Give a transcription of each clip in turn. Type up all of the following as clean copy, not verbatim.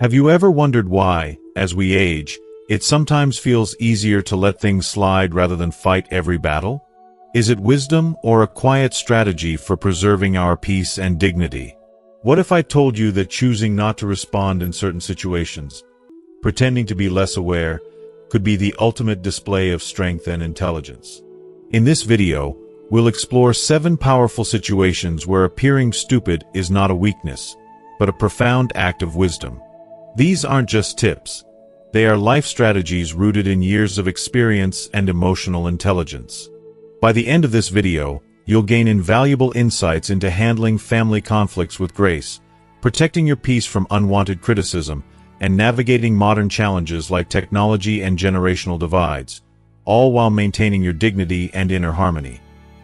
Have you ever wondered why, as we age, it sometimes feels easier to let things slide rather than fight every battle? Is it wisdom or a quiet strategy for preserving our peace and dignity? What if I told you that choosing not to respond in certain situations, pretending to be less aware, could be the ultimate display of strength and intelligence? In this video, we'll explore 7 powerful situations where appearing stupid is not a weakness, but a profound act of wisdom. These aren't just tips. They are life strategies rooted in years of experience and emotional intelligence. By the end of this video, you'll gain invaluable insights into handling family conflicts with grace, protecting your peace from unwanted criticism, and navigating modern challenges like technology and generational divides, all while maintaining your dignity and inner harmony.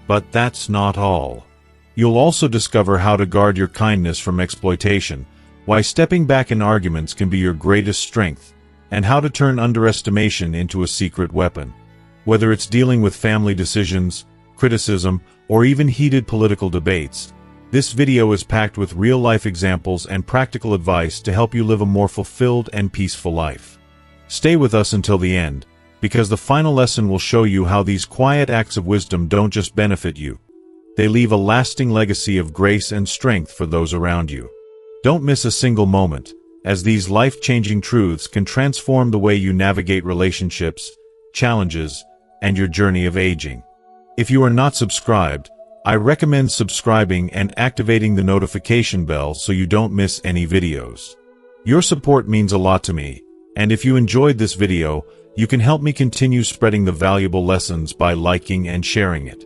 But that's not all. You'll also discover how to guard your kindness from exploitation, why stepping back in arguments can be your greatest strength, and how to turn underestimation into a secret weapon. Whether it's dealing with family decisions, criticism, or even heated political debates, this video is packed with real-life examples and practical advice to help you live a more fulfilled and peaceful life. Stay with us until the end, because the final lesson will show you how these quiet acts of wisdom don't just benefit you. They leave a lasting legacy of grace and strength for those around you. Don't miss a single moment, as these life-changing truths can transform the way you navigate relationships, challenges, and your journey of aging. If you are not subscribed, I recommend subscribing and activating the notification bell so you don't miss any videos. Your support means a lot to me, and if you enjoyed this video, you can help me continue spreading the valuable lessons by liking and sharing it.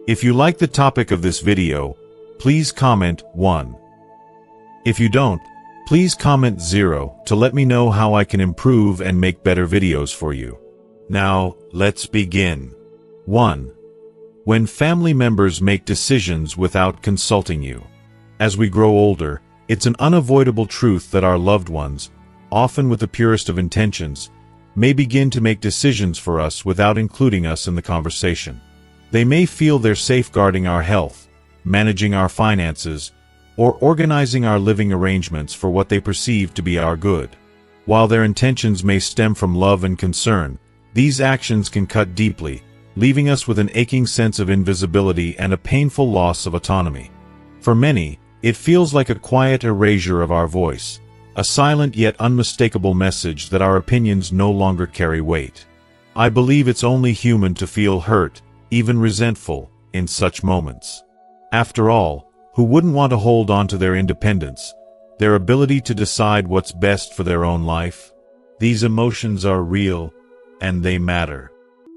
If you like the topic of this video, please comment 1. If you don't, please comment 0 to let me know how I can improve and make better videos for you. Now, let's begin. 1. When family members make decisions without consulting you. As we grow older, it's an unavoidable truth that our loved ones, often with the purest of intentions, may begin to make decisions for us without including us in the conversation. They may feel they're safeguarding our health, managing our finances, or organizing our living arrangements for what they perceive to be our good. While their intentions may stem from love and concern, these actions can cut deeply, leaving us with an aching sense of invisibility and a painful loss of autonomy. For many, it feels like a quiet erasure of our voice, a silent yet unmistakable message that our opinions no longer carry weight. I believe it's only human to feel hurt, even resentful, in such moments. After all, who wouldn't want to hold on to their independence, their ability to decide what's best for their own life? These emotions are real, and they matter.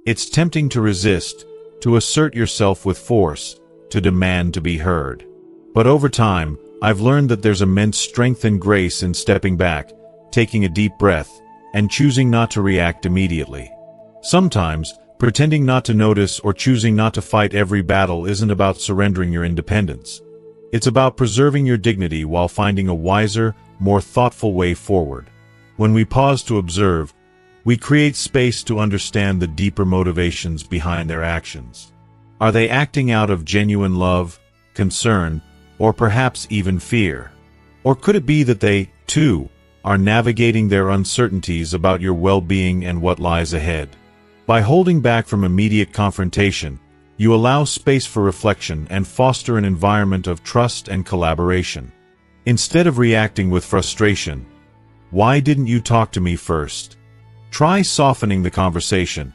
It's tempting to resist, to assert yourself with force, to demand to be heard. But over time, I've learned that there's immense strength and grace in stepping back, taking a deep breath, and choosing not to react immediately. Sometimes, pretending not to notice or choosing not to fight every battle isn't about surrendering your independence. It's about preserving your dignity while finding a wiser, more thoughtful way forward. When we pause to observe, we create space to understand the deeper motivations behind their actions. Are they acting out of genuine love, concern, or perhaps even fear? Or could it be that they, too, are navigating their uncertainties about your well-being and what lies ahead? By holding back from immediate confrontation, you allow space for reflection and foster an environment of trust and collaboration. Instead of reacting with frustration, "Why didn't you talk to me first?" Try softening the conversation.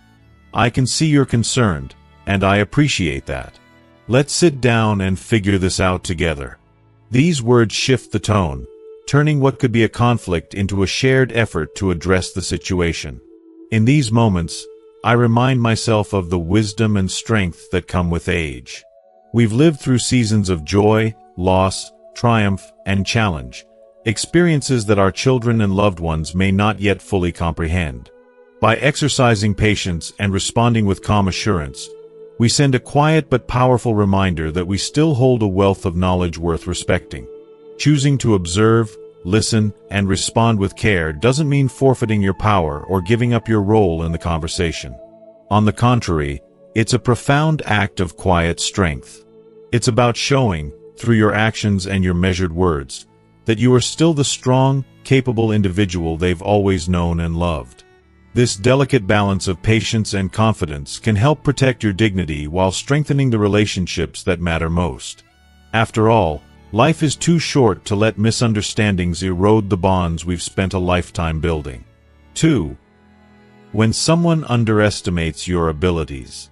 "I can see you're concerned, and I appreciate that. Let's sit down and figure this out together." These words shift the tone, turning what could be a conflict into a shared effort to address the situation. In these moments, I remind myself of the wisdom and strength that come with age. We've lived through seasons of joy, loss, triumph, and challenge, experiences that our children and loved ones may not yet fully comprehend. By exercising patience and responding with calm assurance, we send a quiet but powerful reminder that we still hold a wealth of knowledge worth respecting. Choosing to observe, listen, and respond with care doesn't mean forfeiting your power or giving up your role in the conversation. On the contrary, it's a profound act of quiet strength. It's about showing, through your actions and your measured words, that you are still the strong, capable individual they've always known and loved. This delicate balance of patience and confidence can help protect your dignity while strengthening the relationships that matter most. After all, life is too short to let misunderstandings erode the bonds we've spent a lifetime building. 2. When someone underestimates your abilities.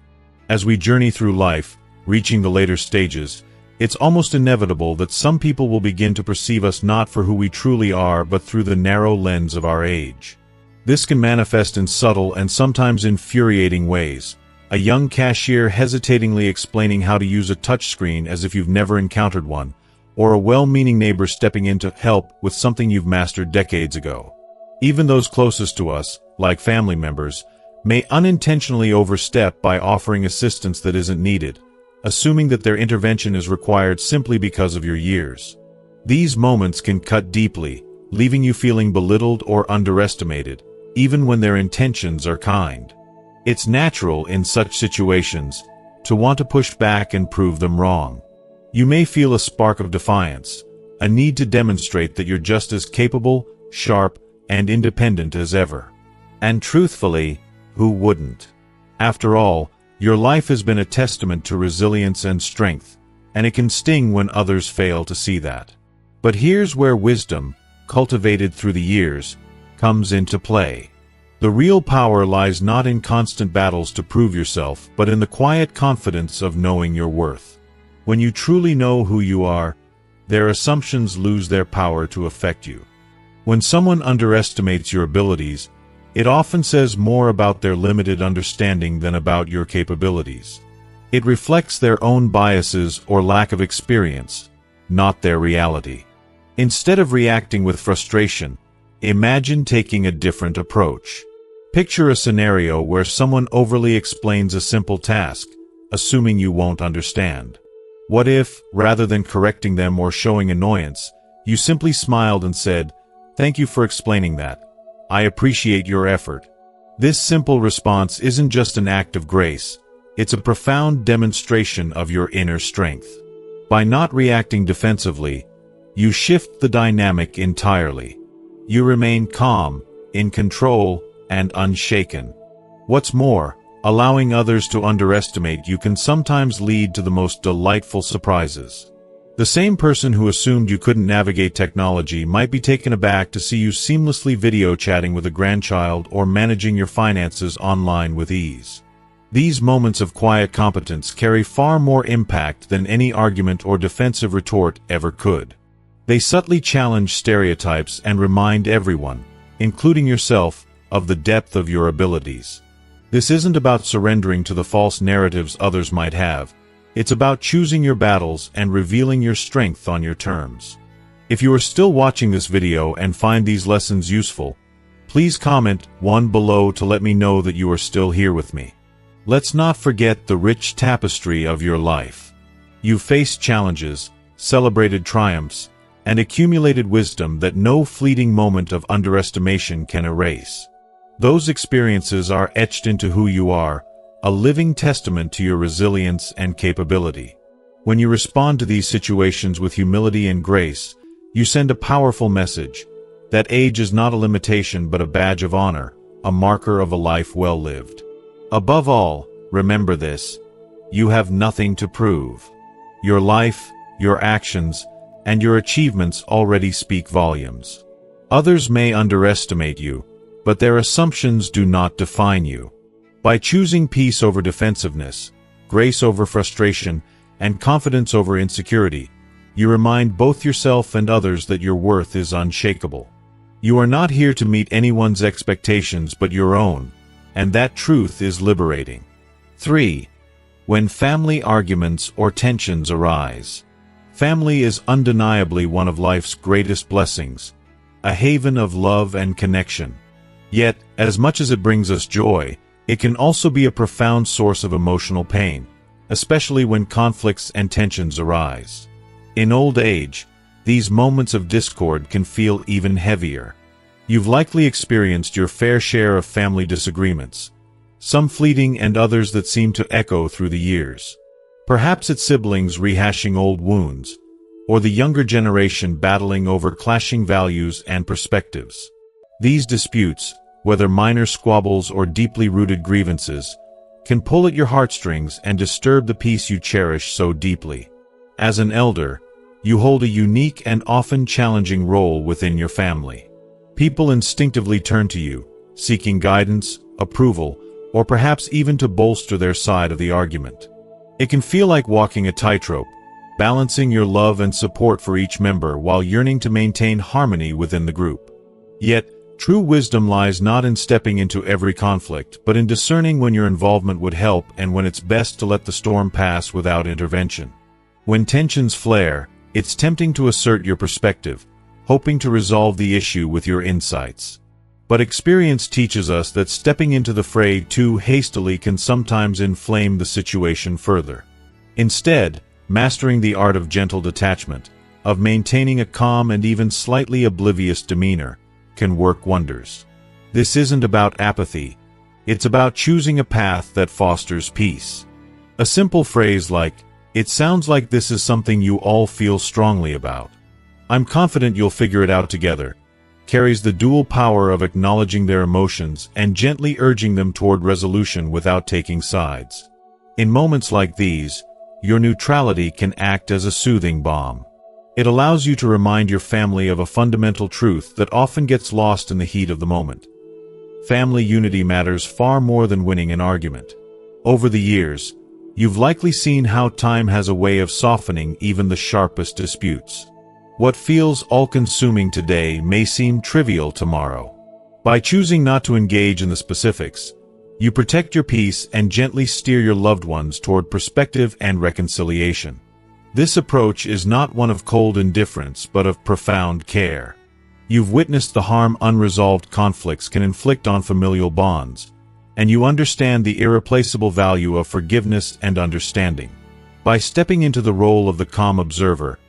As we journey through life, reaching the later stages, it's almost inevitable that some people will begin to perceive us not for who we truly are but through the narrow lens of our age. This can manifest in subtle and sometimes infuriating ways. A young cashier hesitatingly explaining how to use a touchscreen as if you've never encountered one, or a well-meaning neighbor stepping in to help with something you've mastered decades ago. Even those closest to us, like family members, may unintentionally overstep by offering assistance that isn't needed, assuming that their intervention is required simply because of your years. These moments can cut deeply, leaving you feeling belittled or underestimated, even when their intentions are kind. It's natural in such situations to want to push back and prove them wrong. You may feel a spark of defiance, a need to demonstrate that you're just as capable, sharp, and independent as ever. And truthfully, who wouldn't? After all, your life has been a testament to resilience and strength, and it can sting when others fail to see that. But here's where wisdom, cultivated through the years, comes into play. The real power lies not in constant battles to prove yourself, but in the quiet confidence of knowing your worth. When you truly know who you are, their assumptions lose their power to affect you. When someone underestimates your abilities, it often says more about their limited understanding than about your capabilities. It reflects their own biases or lack of experience, not their reality. Instead of reacting with frustration, imagine taking a different approach. Picture a scenario where someone overly explains a simple task, assuming you won't understand. What if, rather than correcting them or showing annoyance, you simply smiled and said, "Thank you for explaining that. I appreciate your effort." This simple response isn't just an act of grace, it's a profound demonstration of your inner strength. By not reacting defensively, you shift the dynamic entirely. You remain calm, in control, and unshaken. What's more, allowing others to underestimate you can sometimes lead to the most delightful surprises. The same person who assumed you couldn't navigate technology might be taken aback to see you seamlessly video chatting with a grandchild or managing your finances online with ease. These moments of quiet competence carry far more impact than any argument or defensive retort ever could. They subtly challenge stereotypes and remind everyone, including yourself, of the depth of your abilities. This isn't about surrendering to the false narratives others might have. It's about choosing your battles and revealing your strength on your terms. If you are still watching this video and find these lessons useful, please comment 1 below to let me know that you are still here with me. Let's not forget the rich tapestry of your life. You've faced challenges, celebrated triumphs, and accumulated wisdom that no fleeting moment of underestimation can erase. Those experiences are etched into who you are, a living testament to your resilience and capability. When you respond to these situations with humility and grace, you send a powerful message that age is not a limitation but a badge of honor, a marker of a life well lived. Above all, remember this: you have nothing to prove. Your life, your actions, and your achievements already speak volumes. Others may underestimate you, but their assumptions do not define you. By choosing peace over defensiveness, grace over frustration, and confidence over insecurity, you remind both yourself and others that your worth is unshakable. You are not here to meet anyone's expectations but your own, and that truth is liberating. 3. When family arguments or tensions arise. Family is undeniably one of life's greatest blessings, a haven of love and connection. Yet, as much as it brings us joy, it can also be a profound source of emotional pain, especially when conflicts and tensions arise. In old age, these moments of discord can feel even heavier. You've likely experienced your fair share of family disagreements, some fleeting and others that seem to echo through the years. Perhaps it's siblings rehashing old wounds, or the younger generation battling over clashing values and perspectives. These disputes, whether minor squabbles or deeply rooted grievances, can pull at your heartstrings and disturb the peace you cherish so deeply. As an elder, you hold a unique and often challenging role within your family. People instinctively turn to you, seeking guidance, approval, or perhaps even to bolster their side of the argument. It can feel like walking a tightrope, balancing your love and support for each member while yearning to maintain harmony within the group. Yet, true wisdom lies not in stepping into every conflict, but in discerning when your involvement would help and when it's best to let the storm pass without intervention. When tensions flare, it's tempting to assert your perspective, hoping to resolve the issue with your insights. But experience teaches us that stepping into the fray too hastily can sometimes inflame the situation further. Instead, mastering the art of gentle detachment, of maintaining a calm and even slightly oblivious demeanor, can work wonders. This isn't about apathy, it's about choosing a path that fosters peace. A simple phrase like, "It sounds like this is something you all feel strongly about. I'm confident you'll figure it out together," carries the dual power of acknowledging their emotions and gently urging them toward resolution without taking sides. In moments like these, your neutrality can act as a soothing balm. It allows you to remind your family of a fundamental truth that often gets lost in the heat of the moment. Family unity matters far more than winning an argument. Over the years, you've likely seen how time has a way of softening even the sharpest disputes. What feels all-consuming today may seem trivial tomorrow. By choosing not to engage in the specifics, you protect your peace and gently steer your loved ones toward perspective and reconciliation. This approach is not one of cold indifference but of profound care. You've witnessed the harm unresolved conflicts can inflict on familial bonds, and you understand the irreplaceable value of forgiveness and understanding. By stepping into the role of the calm observer,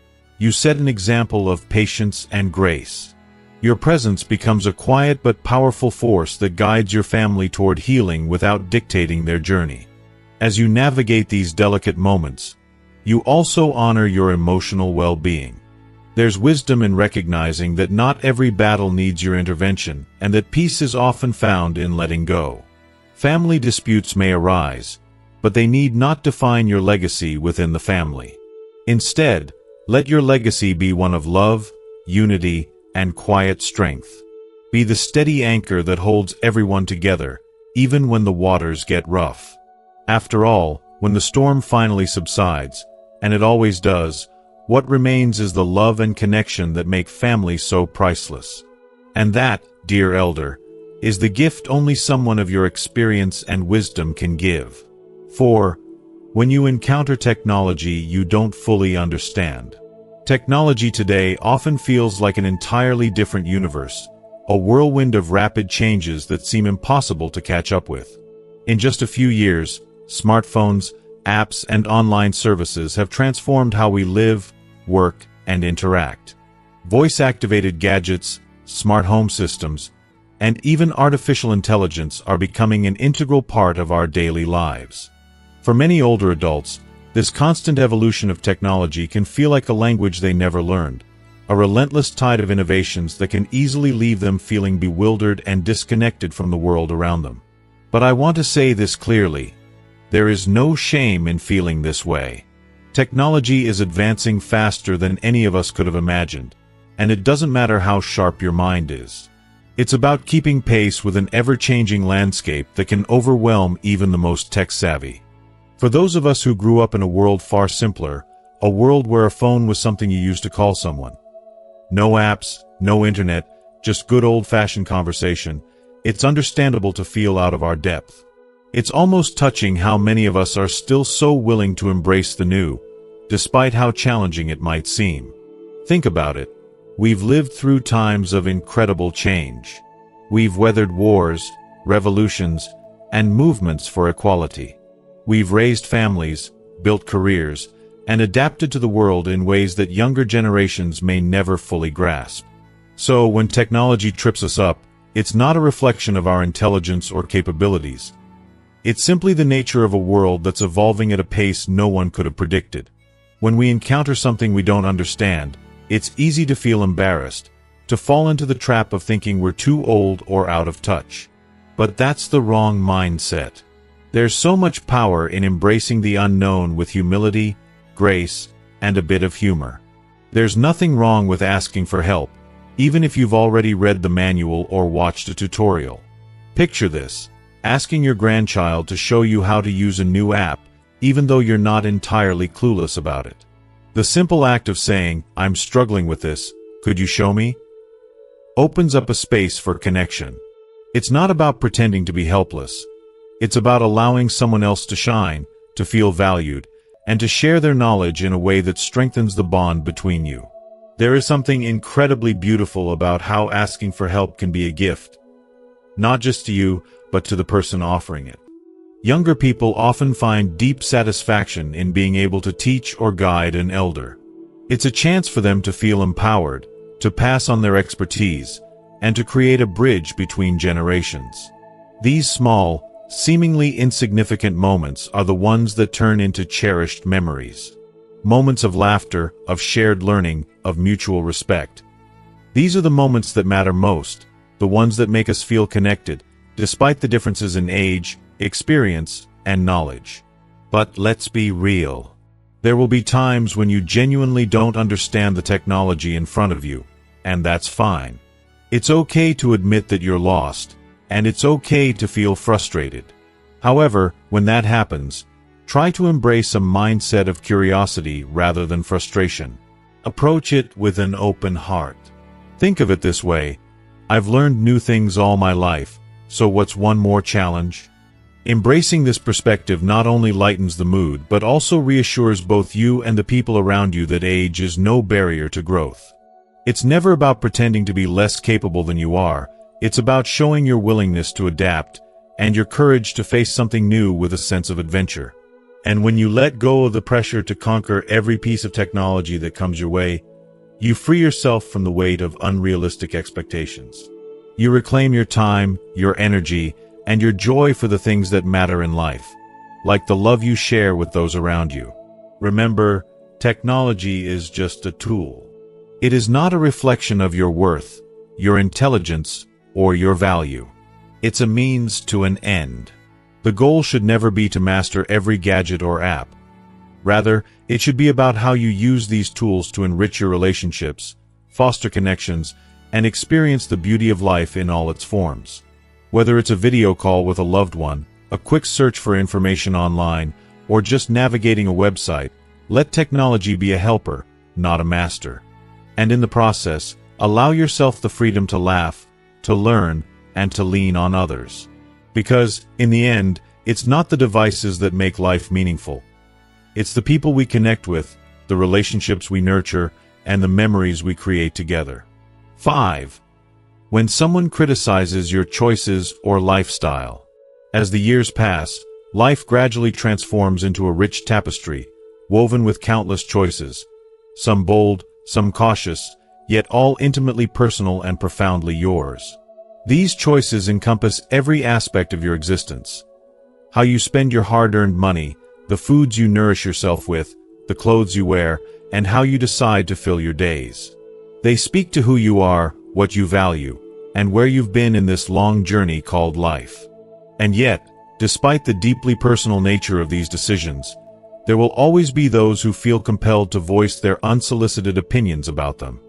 you set an example of patience and grace. Your presence becomes a quiet but powerful force that guides your family toward healing without dictating their journey. As you navigate these delicate moments, you also honor your emotional well-being. There's wisdom in recognizing that not every battle needs your intervention, and that peace is often found in letting go. Family disputes may arise, but they need not define your legacy within the family. Instead, let your legacy be one of love, unity, and quiet strength. Be the steady anchor that holds everyone together, even when the waters get rough. After all, when the storm finally subsides, and it always does, what remains is the love and connection that make family so priceless. And that, dear elder, is the gift only someone of your experience and wisdom can give. For, when you encounter technology you don't fully understand. Technology today often feels like an entirely different universe, a whirlwind of rapid changes that seem impossible to catch up with. In just a few years, smartphones, apps, and online services have transformed how we live, work, and interact. Voice-activated gadgets, smart home systems, and even artificial intelligence are becoming an integral part of our daily lives. For many older adults, this constant evolution of technology can feel like a language they never learned, a relentless tide of innovations that can easily leave them feeling bewildered and disconnected from the world around them. But I want to say this clearly: there is no shame in feeling this way. Technology is advancing faster than any of us could have imagined, and it doesn't matter how sharp your mind is. It's about keeping pace with an ever-changing landscape that can overwhelm even the most tech-savvy. For those of us who grew up in a world far simpler, a world where a phone was something you used to call someone. No apps, no internet, just good old-fashioned conversation, it's understandable to feel out of our depth. It's almost touching how many of us are still so willing to embrace the new, despite how challenging it might seem. Think about it. We've lived through times of incredible change. We've weathered wars, revolutions, and movements for equality. We've raised families, built careers, and adapted to the world in ways that younger generations may never fully grasp. So when technology trips us up, it's not a reflection of our intelligence or capabilities. It's simply the nature of a world that's evolving at a pace no one could have predicted. When we encounter something we don't understand, it's easy to feel embarrassed, to fall into the trap of thinking we're too old or out of touch. But that's the wrong mindset. There's so much power in embracing the unknown with humility, grace, and a bit of humor. There's nothing wrong with asking for help, even if you've already read the manual or watched a tutorial. Picture this: asking your grandchild to show you how to use a new app, even though you're not entirely clueless about it. The simple act of saying, "I'm struggling with this, could you show me?" opens up a space for connection. It's not about pretending to be helpless. It's about allowing someone else to shine, to feel valued, and to share their knowledge in a way that strengthens the bond between you. There is something incredibly beautiful about how asking for help can be a gift, not just to you, but to the person offering it. Younger people often find deep satisfaction in being able to teach or guide an elder. It's a chance for them to feel empowered, to pass on their expertise, and to create a bridge between generations. These small, seemingly insignificant moments are the ones that turn into cherished memories. Moments of laughter, of shared learning, of mutual respect. These are the moments that matter most, the ones that make us feel connected, despite the differences in age, experience, and knowledge. But let's be real. There will be times when you genuinely don't understand the technology in front of you, and that's fine. It's okay to admit that you're lost, and it's okay to feel frustrated. However, when that happens, try to embrace a mindset of curiosity rather than frustration. Approach it with an open heart. Think of it this way: I've learned new things all my life, so what's one more challenge? Embracing this perspective not only lightens the mood, but also reassures both you and the people around you that age is no barrier to growth. It's never about pretending to be less capable than you are. It's about showing your willingness to adapt and your courage to face something new with a sense of adventure. And when you let go of the pressure to conquer every piece of technology that comes your way, you free yourself from the weight of unrealistic expectations. You reclaim your time, your energy, and your joy for the things that matter in life, like the love you share with those around you. Remember, technology is just a tool. It is not a reflection of your worth, your intelligence, or your value. It's a means to an end. The goal should never be to master every gadget or app. Rather, it should be about how you use these tools to enrich your relationships, foster connections, and experience the beauty of life in all its forms. Whether it's a video call with a loved one, a quick search for information online, or just navigating a website, let technology be a helper, not a master. And in the process, allow yourself the freedom to laugh, to learn, and to lean on others. Because, in the end, it's not the devices that make life meaningful. It's the people we connect with, the relationships we nurture, and the memories we create together. 5. When someone criticizes your choices or lifestyle. As the years pass, life gradually transforms into a rich tapestry, woven with countless choices, some bold, some cautious, yet all intimately personal and profoundly yours. These choices encompass every aspect of your existence. How you spend your hard-earned money, the foods you nourish yourself with, the clothes you wear, and how you decide to fill your days. They speak to who you are, what you value, and where you've been in this long journey called life. And yet, despite the deeply personal nature of these decisions, there will always be those who feel compelled to voice their unsolicited opinions about them.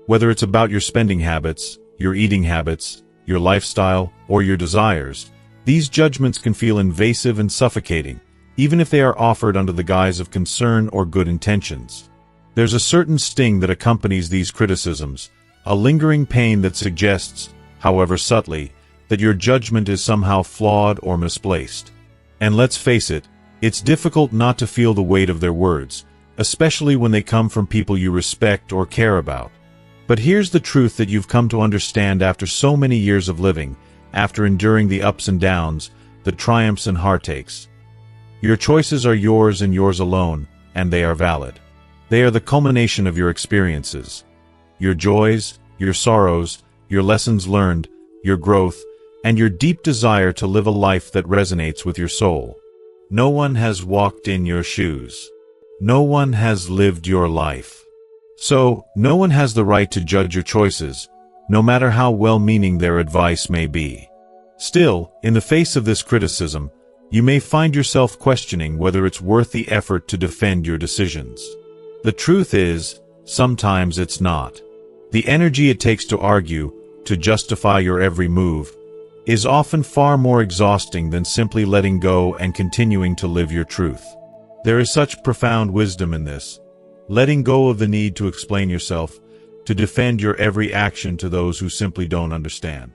Whether it's about your spending habits, your eating habits, your lifestyle, or your desires, these judgments can feel invasive and suffocating, even if they are offered under the guise of concern or good intentions. There's a certain sting that accompanies these criticisms, a lingering pain that suggests, however subtly, that your judgment is somehow flawed or misplaced. And let's face it, it's difficult not to feel the weight of their words, especially when they come from people you respect or care about. But here's the truth that you've come to understand after so many years of living, after enduring the ups and downs, the triumphs and heartaches. Your choices are yours and yours alone, and they are valid. They are the culmination of your experiences, your joys, your sorrows, your lessons learned, your growth, and your deep desire to live a life that resonates with your soul. No one has walked in your shoes. no one has lived your life. So, no one has the right to judge your choices, no matter how well-meaning their advice may be. Still, in the face of this criticism, you may find yourself questioning whether it's worth the effort to defend your decisions. The truth is, sometimes it's not. The energy it takes to argue, to justify your every move, is often far more exhausting than simply letting go and continuing to live your truth. There is such profound wisdom in this, letting go of the need to explain yourself, to defend your every action to those who simply don't understand.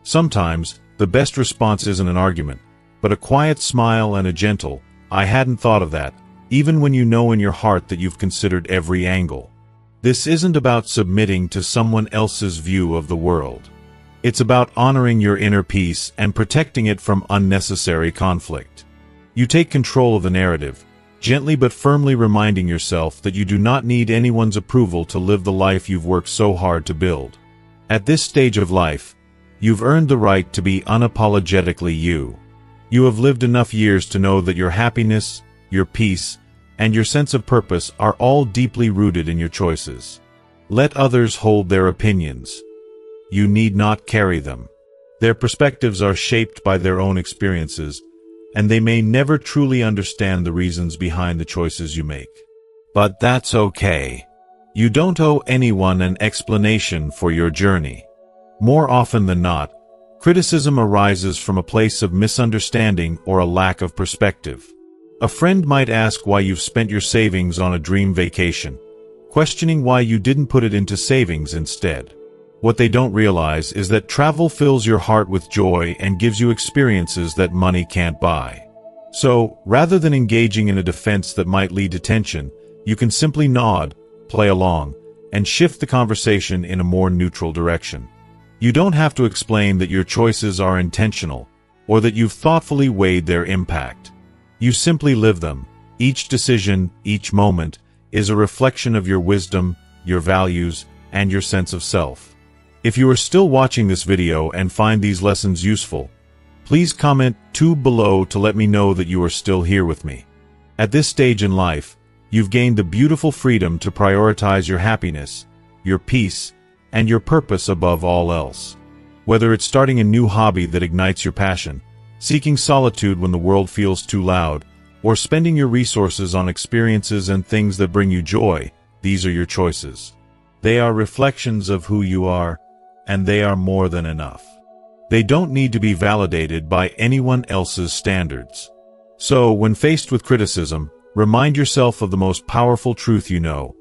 Sometimes, the best response isn't an argument, but a quiet smile and a gentle, "I hadn't thought of that," even when you know in your heart that you've considered every angle. This isn't about submitting to someone else's view of the world. It's about honoring your inner peace and protecting it from unnecessary conflict. You take control of the narrative, gently but firmly reminding yourself that you do not need anyone's approval to live the life you've worked so hard to build. At this stage of life, you've earned the right to be unapologetically you. You have lived enough years to know that your happiness, your peace, and your sense of purpose are all deeply rooted in your choices. Let others hold their opinions. You need not carry them. Their perspectives are shaped by their own experiences, and they may never truly understand the reasons behind the choices you make. But that's okay. You don't owe anyone an explanation for your journey. More often than not, criticism arises from a place of misunderstanding or a lack of perspective. A friend might ask why you've spent your savings on a dream vacation, questioning why you didn't put it into savings instead. What they don't realize is that travel fills your heart with joy and gives you experiences that money can't buy. So, rather than engaging in a defense that might lead to tension, you can simply nod, play along, and shift the conversation in a more neutral direction. You don't have to explain that your choices are intentional, or that you've thoughtfully weighed their impact. You simply live them. Each decision, each moment, is a reflection of your wisdom, your values, and your sense of self. If you are still watching this video and find these lessons useful, please comment below to let me know that you are still here with me. At this stage in life, you've gained the beautiful freedom to prioritize your happiness, your peace, and your purpose above all else. Whether it's starting a new hobby that ignites your passion, seeking solitude when the world feels too loud, or spending your resources on experiences and things that bring you joy, these are your choices. They are reflections of who you are, and they are more than enough. They don't need to be validated by anyone else's standards. So, when faced with criticism, remind yourself of the most powerful truth you know.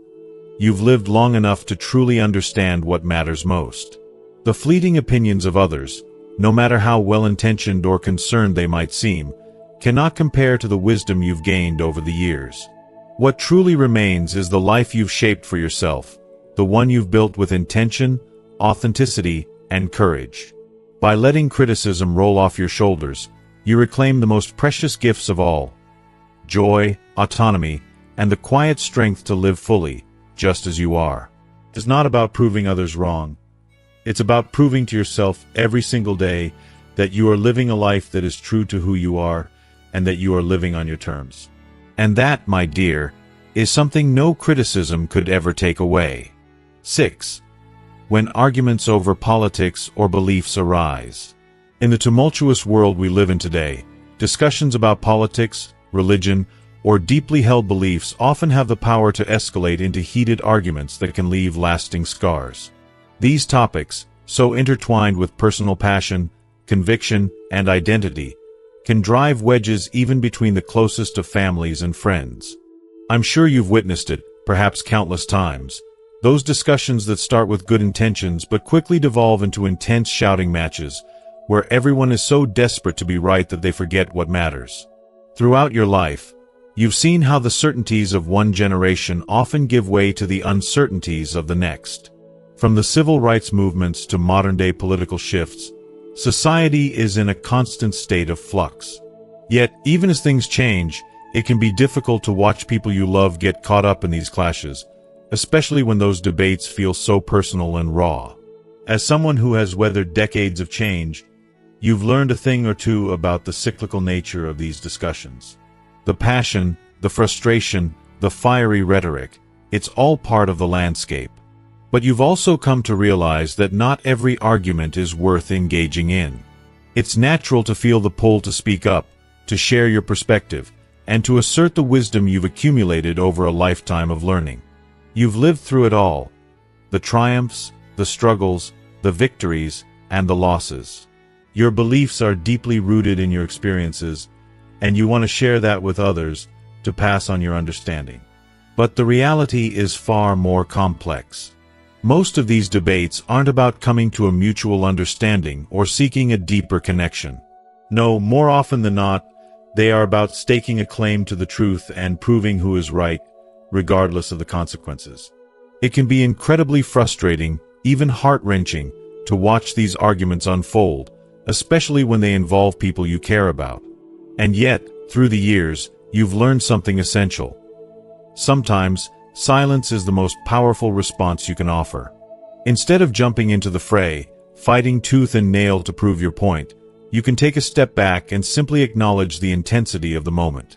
You've lived long enough to truly understand what matters most. The fleeting opinions of others, no matter how well-intentioned or concerned they might seem, cannot compare to the wisdom you've gained over the years. What truly remains is the life you've shaped for yourself, the one you've built with intention, authenticity, and courage. By letting criticism roll off your shoulders, you reclaim the most precious gifts of all: joy, autonomy, and the quiet strength to live fully, just as you are. It's not about proving others wrong. It's about proving to yourself every single day that you are living a life that is true to who you are, and that you are living on your terms. And that, my dear, is something no criticism could ever take away. 6. When arguments over politics or beliefs arise. In the tumultuous world we live in today, discussions about politics, religion, or deeply held beliefs often have the power to escalate into heated arguments that can leave lasting scars. These topics, so intertwined with personal passion, conviction, and identity, can drive wedges even between the closest of families and friends. I'm sure you've witnessed it, perhaps countless times. Those discussions that start with good intentions but quickly devolve into intense shouting matches, where everyone is so desperate to be right that they forget what matters. Throughout your life, you've seen how the certainties of one generation often give way to the uncertainties of the next. From the civil rights movements to modern-day political shifts, society is in a constant state of flux. Yet, even as things change, it can be difficult to watch people you love get caught up in these clashes, especially when those debates feel so personal and raw. As someone who has weathered decades of change, you've learned a thing or two about the cyclical nature of these discussions. The passion, the frustration, the fiery rhetoric, it's all part of the landscape. But you've also come to realize that not every argument is worth engaging in. It's natural to feel the pull to speak up, to share your perspective, and to assert the wisdom you've accumulated over a lifetime of learning. You've lived through it all: the triumphs, the struggles, the victories, and the losses. Your beliefs are deeply rooted in your experiences, and you want to share that with others to pass on your understanding. But the reality is far more complex. Most of these debates aren't about coming to a mutual understanding or seeking a deeper connection. No, more often than not, they are about staking a claim to the truth and proving who is right, regardless of the consequences. It can be incredibly frustrating, even heart-wrenching, to watch these arguments unfold, especially when they involve people you care about. And yet, through the years, you've learned something essential. Sometimes, silence is the most powerful response you can offer. Instead of jumping into the fray, fighting tooth and nail to prove your point, you can take a step back and simply acknowledge the intensity of the moment.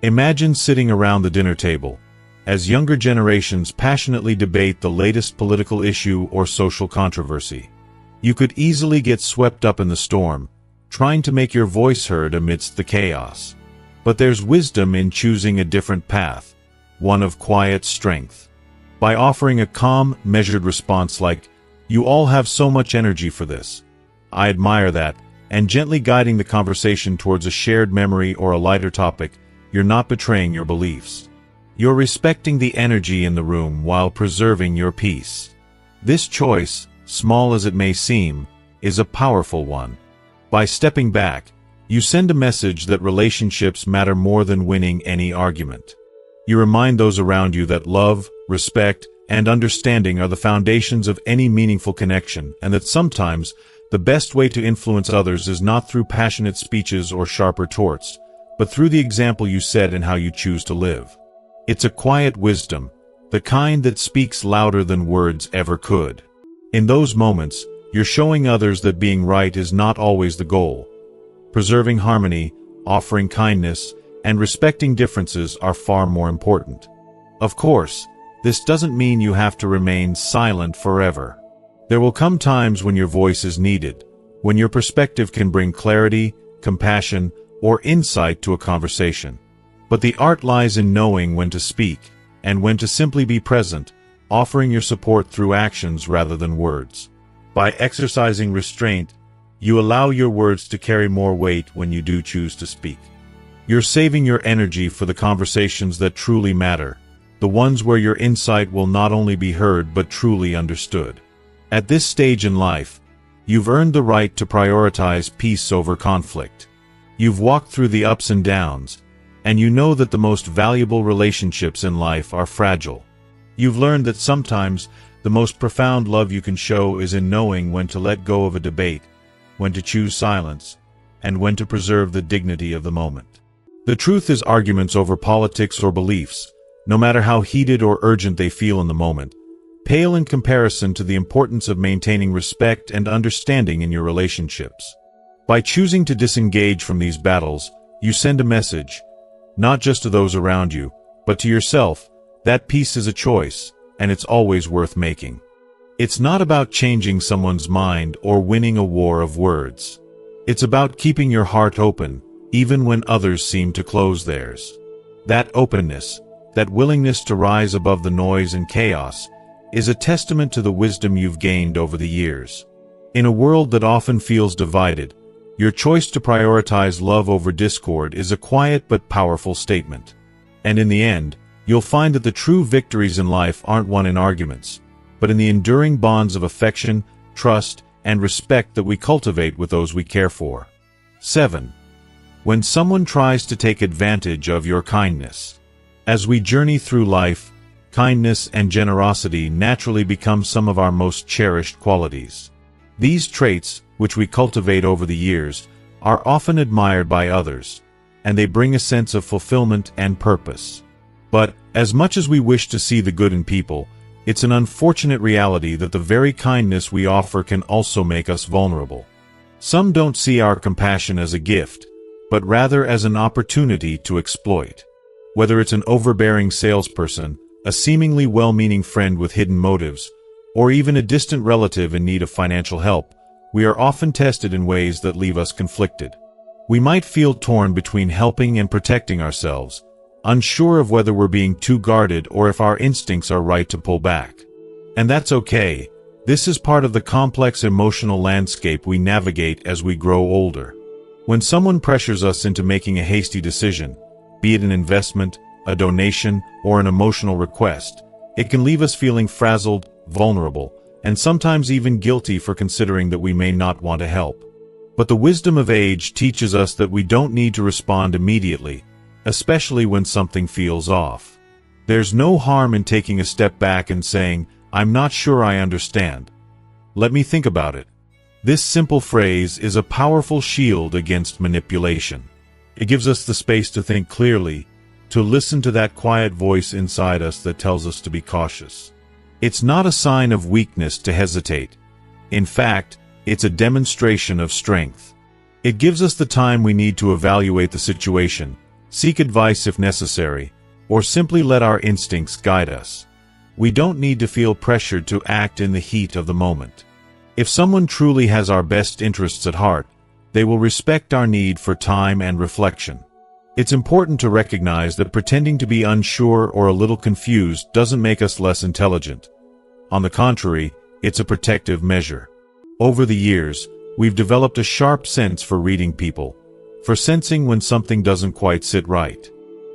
Imagine sitting around the dinner table, as younger generations passionately debate the latest political issue or social controversy. You could easily get swept up in the storm, trying to make your voice heard amidst the chaos. But there's wisdom in choosing a different path, one of quiet strength. By offering a calm, measured response like, "You all have so much energy for this. I admire that," and gently guiding the conversation towards a shared memory or a lighter topic, you're not betraying your beliefs. You're respecting the energy in the room while preserving your peace. This choice, small as it may seem, is a powerful one. By stepping back, you send a message that relationships matter more than winning any argument. You remind those around you that love, respect, and understanding are the foundations of any meaningful connection, and that sometimes the best way to influence others is not through passionate speeches or sharp retorts, but through the example you set and how you choose to live. It's a quiet wisdom, the kind that speaks louder than words ever could. In those moments, you're showing others that being right is not always the goal. Preserving harmony, offering kindness, and respecting differences are far more important. Of course, this doesn't mean you have to remain silent forever. There will come times when your voice is needed, when your perspective can bring clarity, compassion, or insight to a conversation. But the art lies in knowing when to speak, and when to simply be present, offering your support through actions rather than words. By exercising restraint, you allow your words to carry more weight when you do choose to speak. You're saving your energy for the conversations that truly matter, the ones where your insight will not only be heard but truly understood. At this stage in life, you've earned the right to prioritize peace over conflict. You've walked through the ups and downs, and you know that the most valuable relationships in life are fragile. You've learned that sometimes the most profound love you can show is in knowing when to let go of a debate, when to choose silence, and when to preserve the dignity of the moment. The truth is, arguments over politics or beliefs, no matter how heated or urgent they feel in the moment, pale in comparison to the importance of maintaining respect and understanding in your relationships. By choosing to disengage from these battles, you send a message, not just to those around you, but to yourself, that peace is a choice, and it's always worth making. It's not about changing someone's mind or winning a war of words. It's about keeping your heart open, even when others seem to close theirs. That openness, that willingness to rise above the noise and chaos, is a testament to the wisdom you've gained over the years. In a world that often feels divided, your choice to prioritize love over discord is a quiet but powerful statement. And in the end, you'll find that the true victories in life aren't won in arguments, but in the enduring bonds of affection, trust, and respect that we cultivate with those we care for. 7. When someone tries to take advantage of your kindness. As we journey through life, kindness and generosity naturally become some of our most cherished qualities. These traits, which we cultivate over the years, are often admired by others, and they bring a sense of fulfillment and purpose. But, as much as we wish to see the good in people, it's an unfortunate reality that the very kindness we offer can also make us vulnerable. Some don't see our compassion as a gift, but rather as an opportunity to exploit. Whether it's an overbearing salesperson, a seemingly well-meaning friend with hidden motives, or even a distant relative in need of financial help, we are often tested in ways that leave us conflicted. We might feel torn between helping and protecting ourselves, unsure of whether we're being too guarded or if our instincts are right to pull back. And that's okay. This is part of the complex emotional landscape we navigate as we grow older. When someone pressures us into making a hasty decision, be it an investment, a donation, or an emotional request, it can leave us feeling frazzled, vulnerable, and sometimes even guilty for considering that we may not want to help. But the wisdom of age teaches us that we don't need to respond immediately, especially when something feels off. There's no harm in taking a step back and saying, "I'm not sure I understand. Let me think about it." This simple phrase is a powerful shield against manipulation. It gives us the space to think clearly, to listen to that quiet voice inside us that tells us to be cautious. It's not a sign of weakness to hesitate. In fact, it's a demonstration of strength. It gives us the time we need to evaluate the situation, seek advice if necessary, or simply let our instincts guide us. We don't need to feel pressured to act in the heat of the moment. If someone truly has our best interests at heart, they will respect our need for time and reflection. It's important to recognize that pretending to be unsure or a little confused doesn't make us less intelligent. On the contrary, it's a protective measure. Over the years, we've developed a sharp sense for reading people, for sensing when something doesn't quite sit right.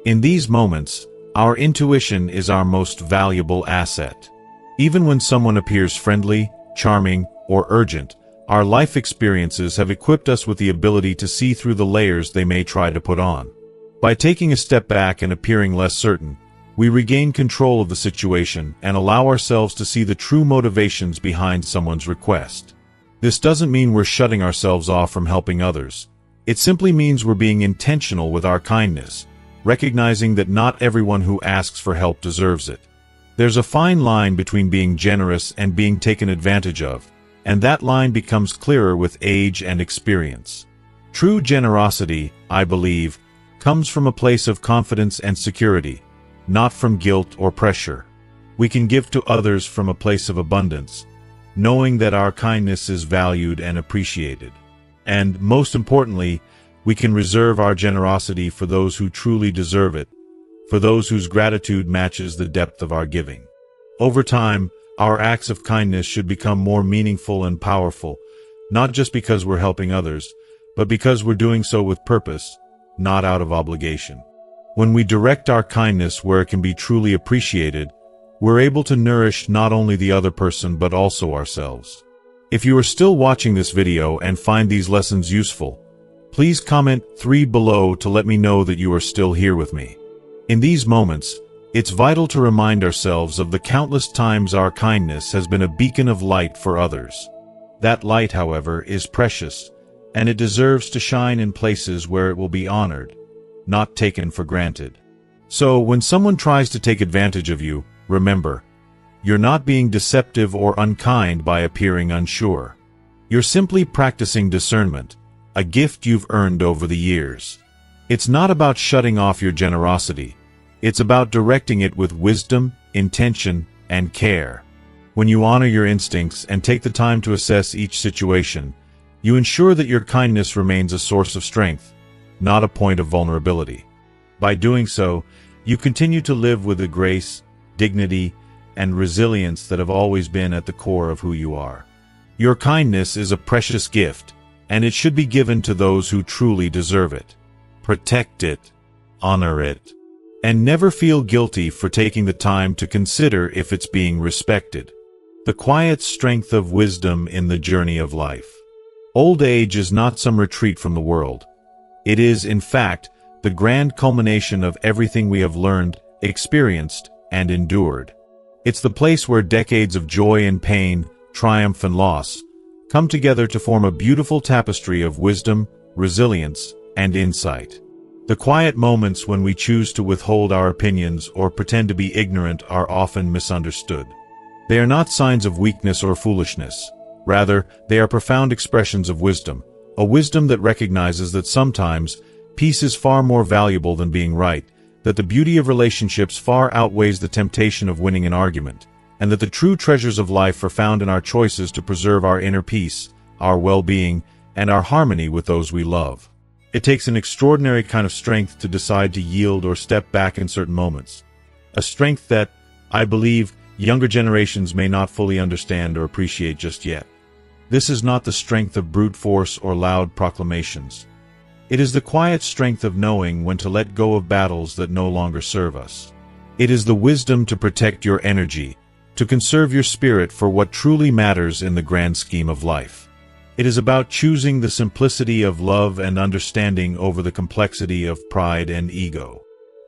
In these moments, our intuition is our most valuable asset. Even when someone appears friendly, charming, or urgent, our life experiences have equipped us with the ability to see through the layers they may try to put on. By taking a step back and appearing less certain, we regain control of the situation and allow ourselves to see the true motivations behind someone's request. This doesn't mean we're shutting ourselves off from helping others. It simply means we're being intentional with our kindness, recognizing that not everyone who asks for help deserves it. There's a fine line between being generous and being taken advantage of, and that line becomes clearer with age and experience. True generosity, I believe, comes from a place of confidence and security, not from guilt or pressure. We can give to others from a place of abundance, knowing that our kindness is valued and appreciated. And, most importantly, we can reserve our generosity for those who truly deserve it, for those whose gratitude matches the depth of our giving. Over time, our acts of kindness should become more meaningful and powerful, not just because we're helping others, but because we're doing so with purpose, not out of obligation. When we direct our kindness where it can be truly appreciated, we're able to nourish not only the other person but also ourselves. If you are still watching this video and find these lessons useful, please comment 3 below to let me know that you are still here with me. In these moments, it's vital to remind ourselves of the countless times our kindness has been a beacon of light for others. That light, however, is precious, and it deserves to shine in places where it will be honored, not taken for granted. So, when someone tries to take advantage of you, remember, you're not being deceptive or unkind by appearing unsure. You're simply practicing discernment, a gift you've earned over the years. It's not about shutting off your generosity. It's about directing it with wisdom, intention, and care. When you honor your instincts and take the time to assess each situation, you ensure that your kindness remains a source of strength, not a point of vulnerability. By doing so, you continue to live with the grace, dignity, and resilience that have always been at the core of who you are. Your kindness is a precious gift, and it should be given to those who truly deserve it. Protect it, honor it, and never feel guilty for taking the time to consider if it's being respected. The quiet strength of wisdom in the journey of life. Old age is not some retreat from the world. It is, in fact, the grand culmination of everything we have learned, experienced, and endured. It's the place where decades of joy and pain, triumph and loss, come together to form a beautiful tapestry of wisdom, resilience, and insight. The quiet moments when we choose to withhold our opinions or pretend to be ignorant are often misunderstood. They are not signs of weakness or foolishness. Rather, they are profound expressions of wisdom, a wisdom that recognizes that sometimes peace is far more valuable than being right, that the beauty of relationships far outweighs the temptation of winning an argument, and that the true treasures of life are found in our choices to preserve our inner peace, our well-being, and our harmony with those we love. It takes an extraordinary kind of strength to decide to yield or step back in certain moments. A strength that, I believe, younger generations may not fully understand or appreciate just yet. This is not the strength of brute force or loud proclamations. It is the quiet strength of knowing when to let go of battles that no longer serve us. It is the wisdom to protect your energy, to conserve your spirit for what truly matters in the grand scheme of life. It is about choosing the simplicity of love and understanding over the complexity of pride and ego.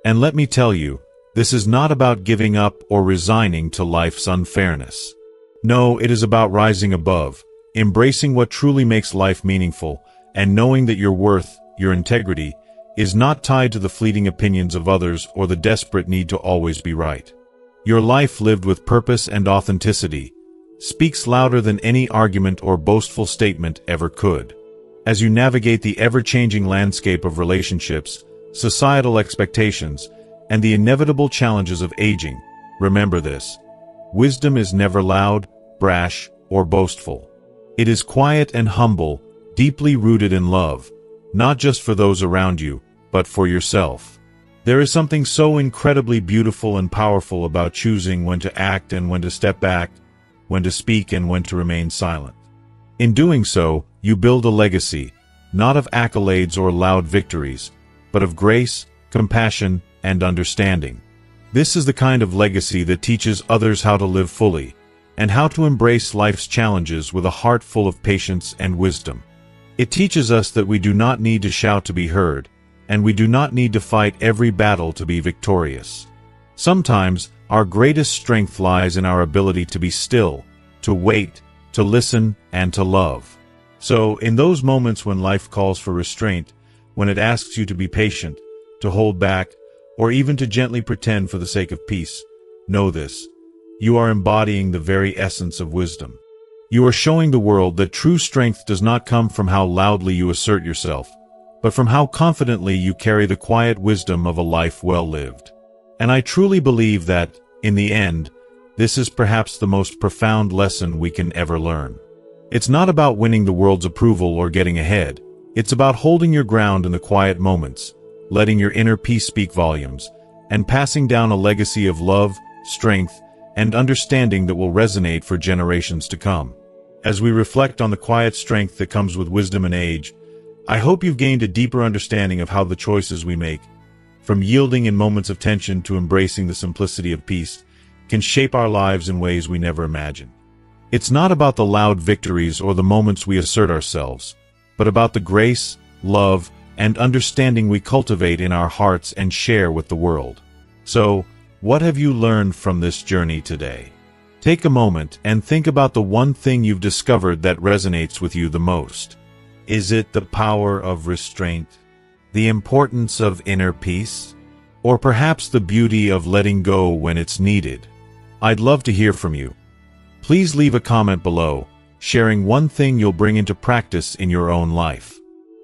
And let me tell you, this is not about giving up or resigning to life's unfairness. No, it is about rising above, embracing what truly makes life meaningful, and knowing that your worth, your integrity, is not tied to the fleeting opinions of others or the desperate need to always be right. Your life lived with purpose and authenticity speaks louder than any argument or boastful statement ever could. As you navigate the ever-changing landscape of relationships, societal expectations, and the inevitable challenges of aging, remember this: wisdom is never loud, brash, or boastful. It is quiet and humble, deeply rooted in love, not just for those around you, but for yourself. There is something so incredibly beautiful and powerful about choosing when to act and when to step back, when to speak and when to remain silent. In doing so, you build a legacy, not of accolades or loud victories, but of grace, compassion, and understanding. This is the kind of legacy that teaches others how to live fully, and how to embrace life's challenges with a heart full of patience and wisdom. It teaches us that we do not need to shout to be heard, and we do not need to fight every battle to be victorious. Sometimes, our greatest strength lies in our ability to be still, to wait, to listen, and to love. So, in those moments when life calls for restraint, when it asks you to be patient, to hold back, or even to gently pretend for the sake of peace, know this: you are embodying the very essence of wisdom. You are showing the world that true strength does not come from how loudly you assert yourself, but from how confidently you carry the quiet wisdom of a life well lived. And I truly believe that, in the end, this is perhaps the most profound lesson we can ever learn. It's not about winning the world's approval or getting ahead. It's about holding your ground in the quiet moments, letting your inner peace speak volumes, and passing down a legacy of love, strength, and understanding that will resonate for generations to come. As we reflect on the quiet strength that comes with wisdom and age, I hope you've gained a deeper understanding of how the choices we make, from yielding in moments of tension to embracing the simplicity of peace, can shape our lives in ways we never imagined. It's not about the loud victories or the moments we assert ourselves, but about the grace, love, and understanding we cultivate in our hearts and share with the world. So, what have you learned from this journey today? Take a moment and think about the one thing you've discovered that resonates with you the most. Is it the power of restraint, the importance of inner peace, or perhaps the beauty of letting go when it's needed? I'd love to hear from you. Please leave a comment below, sharing one thing you'll bring into practice in your own life.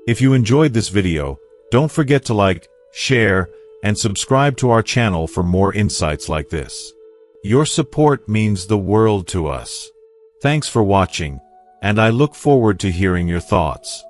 If you enjoyed this video, don't forget to like, share, and subscribe to our channel for more insights like this. Your support means the world to us. Thanks for watching, and I look forward to hearing your thoughts.